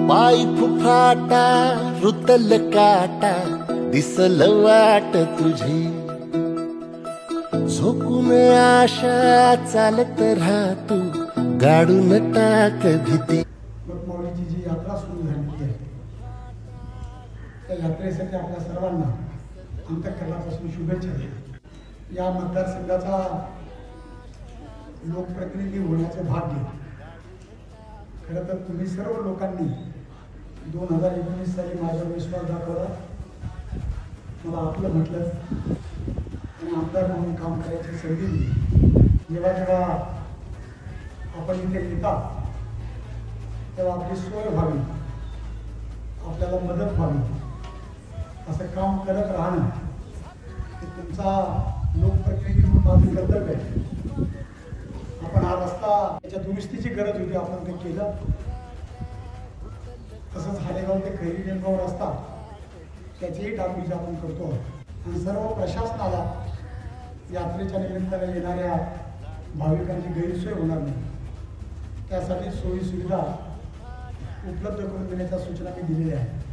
पायी फुफाटा रुतल काटा दिसल वाट तुझी झोकून आशा चालत राहतो गाडून टाक भीती। मौलीची जी यात्रा सुरू झालेली आहे त्या यात्रेसाठी आपल्या सर्वांना अंतःकरणापासून शुभेच्छा। या मतदारसंघाचा लोकप्रतिनिधी होण्याचे भाग्य खरं तर तुम्ही सर्व लोकांनी 2019 साली माझ्यावर विश्वास दाखवला, मला आपलं म्हटलं आणि आमदार म्हणून काम करायची संधी दिली। जेव्हा जेव्हा आपण इथे येतात तेव्हा आपली सोय व्हावी, आपल्याला मदत व्हावी असं काम करत राहणं हे तुमचा लोकप्रतिनिधी म्हणून माझं कर्तव्य आहे। आपण हा रस्ता त्याच्या दुरुस्तीची गरज होती, आपण ते केलं। तसंच हाडेगाव ते खैरी नेमगाव रस्ता त्याचीही डागडुजी आपण करतो आणि सर्व प्रशासनाला यात्रेच्या निमित्ताने येणाऱ्या भाविकांची गैरसोय होणार नाही त्यासाठी सोयी सुविधा उपलब्ध करून देण्याच्या सूचना मी दिलेल्या आहेत।